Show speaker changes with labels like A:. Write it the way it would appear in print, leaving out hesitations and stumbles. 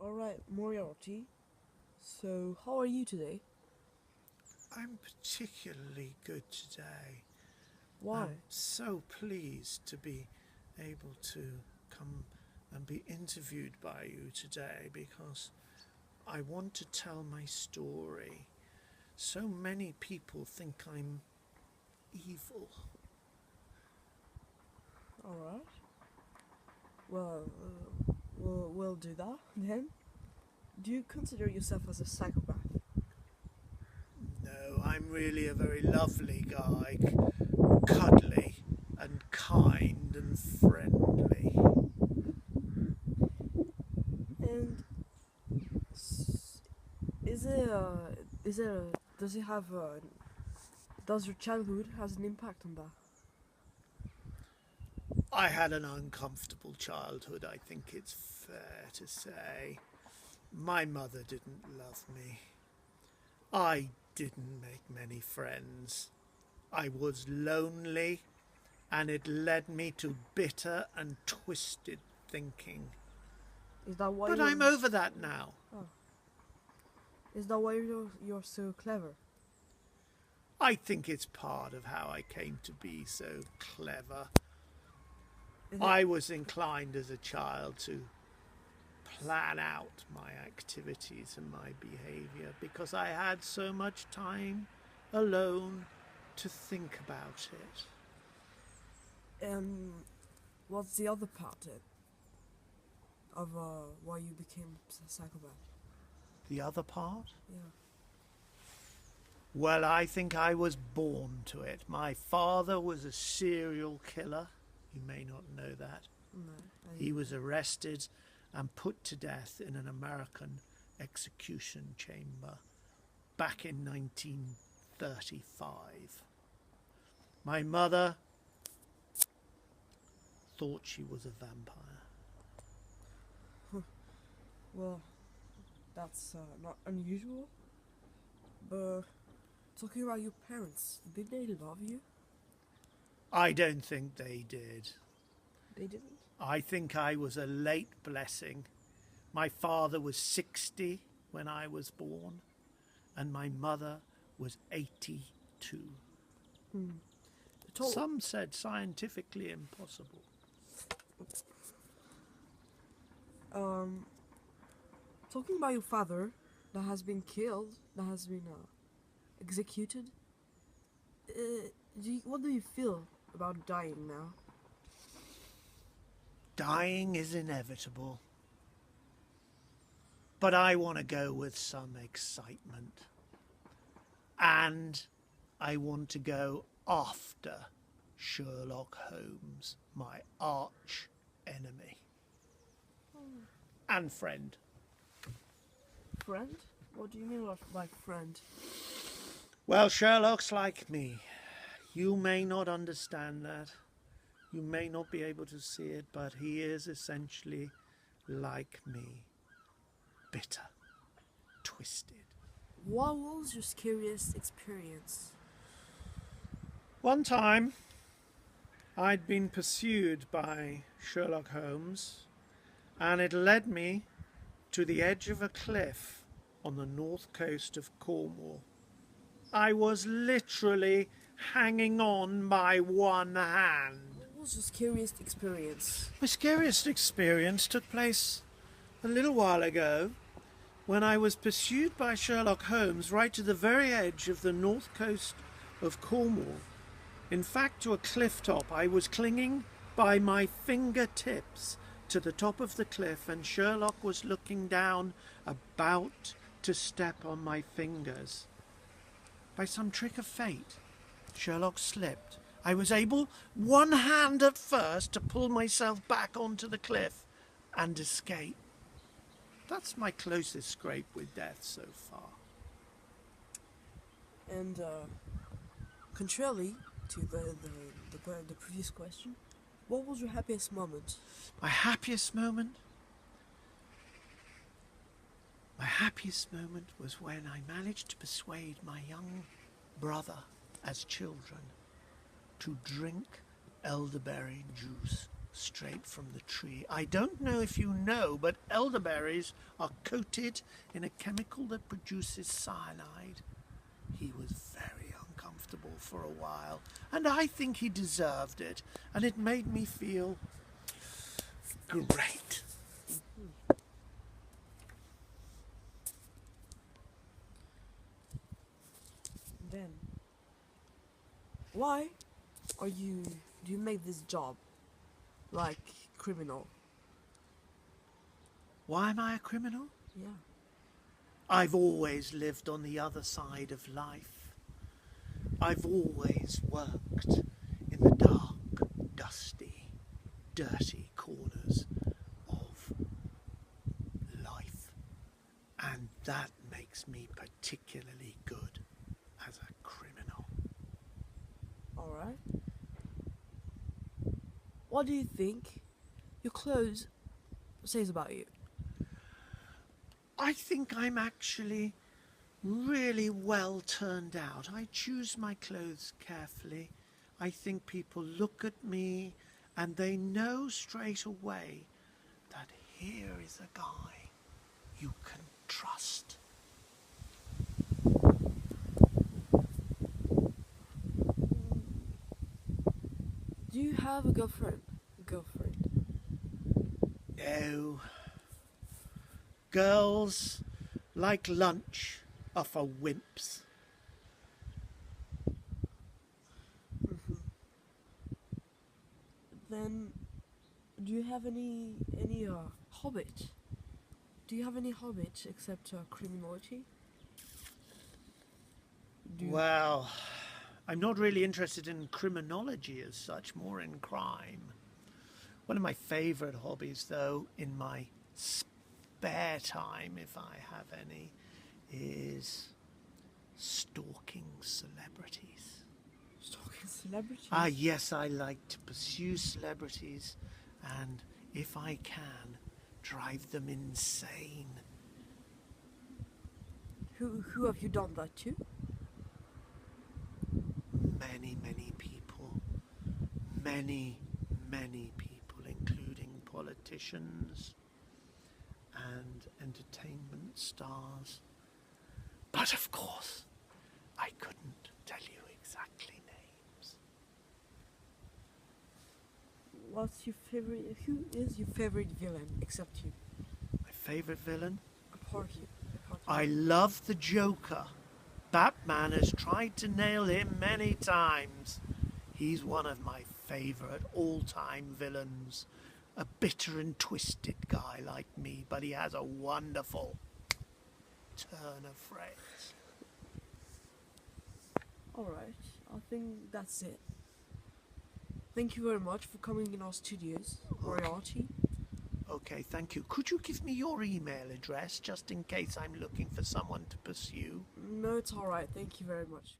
A: Alright, Moriarty. So, how are you today?
B: I'm particularly good today.
A: Why?
B: I'm so pleased to be able to come and be interviewed by you today because I want to tell my story. So many people think I'm evil.
A: Alright. Well, we'll do that then. Do you consider yourself as a psychopath?
B: No, I'm really a very lovely guy, cuddly and kind and friendly.
A: And is it does it have does your childhood has an impact on that?
B: I had an uncomfortable childhood, I think it's fair to say. My mother didn't love me. I didn't make many friends. I was lonely, and it led me to bitter and twisted thinking.
A: Is that why
B: But
A: you're
B: I'm over that now.
A: oh, is that why you're so clever?
B: I think it's part of how I came to be so clever.
A: Is
B: I was inclined as a child to plan out my activities and my behaviour because I had so much time alone to think about it.
A: What's the other part then of why you became a psychopath?
B: The other part?
A: Yeah.
B: Well, I think I was born to it. My father was a serial killer. You may not know that.
A: No.
B: He was arrested and put to death in an American execution chamber back in 1935. My mother thought she was a vampire.
A: Well, that's not unusual. But talking about your parents, did they love you?
B: I don't think they did.
A: They didn't.
B: I think I was a late blessing. My father was 60 when I was born, and my mother was 82. Some said scientifically impossible.
A: Talking about your father that has been killed, that has been executed. What do you feel about dying now?
B: Dying is inevitable. But I want to go with some excitement. And I want to go after Sherlock Holmes, my arch enemy. And friend.
A: Friend? What do you mean by friend?
B: Well, Sherlock's like me. You may not understand that. You may not be able to see it, but he is essentially like me. Bitter. Twisted.
A: What was your scariest experience?
B: One time, I'd been pursued by Sherlock Holmes, and it led me to the edge of a cliff on the north coast of Cornwall. I was literally hanging on by one hand.
A: What was your scariest experience?
B: My scariest experience took place a little while ago when I was pursued by Sherlock Holmes right to the very edge of the north coast of Cornwall. In fact, to a cliff top. I was clinging by my fingertips to the top of the cliff, and Sherlock was looking down, about to step on my fingers. By some trick of fate, Sherlock slipped. I was able, one hand at first, to pull myself back onto the cliff and escape. That's my closest scrape with death so far.
A: And contrarily to the previous question, what was your happiest moment?
B: My happiest moment? My happiest moment was when I managed to persuade my young brother, as children, to drink elderberry juice straight from the tree. I don't know if you know, but elderberries are coated in a chemical that produces cyanide. He was very uncomfortable for a while, and I think he deserved it, and it made me feel great.
A: Then, why do you make this job like criminal?
B: Why am I a criminal?
A: Yeah.
B: I've always lived on the other side of life. I've always worked in the dark, dusty, dirty corners of life. And that makes me particularly good as a criminal.
A: Alright. What do you think your clothes says about you?
B: I think I'm actually really well turned out. I choose my clothes carefully. I think people look at me and they know straight away that here is a guy you can trust.
A: Do you have a girlfriend?
B: No. Girls like lunch are for wimps.
A: Then, do you have any hobbit? Do you have any hobbit except criminality?
B: Well, I'm not really interested in criminology as such, more in crime. One of my favourite hobbies, though, in my spare time, if I have any, is stalking celebrities.
A: Stalking celebrities?
B: Ah, yes, I like to pursue celebrities and, if I can, drive them insane.
A: Who have you done that to?
B: Many people. Many people, including politicians and entertainment stars. But of course, I couldn't tell you exactly names.
A: What's your favorite? Who is your favorite villain except you?
B: My favourite villain?
A: Apart you.
B: I love the Joker. Batman has tried to nail him many times. He's one of my favourite all-time villains. A bitter and twisted guy like me, but he has a wonderful turn of phrase.
A: Alright, I think that's it. Thank you very much for coming in our studios, Moriarty.
B: Okay, thank you. Could you give me your email address, just in case I'm looking for someone to pursue?
A: No, it's alright. Thank you very much.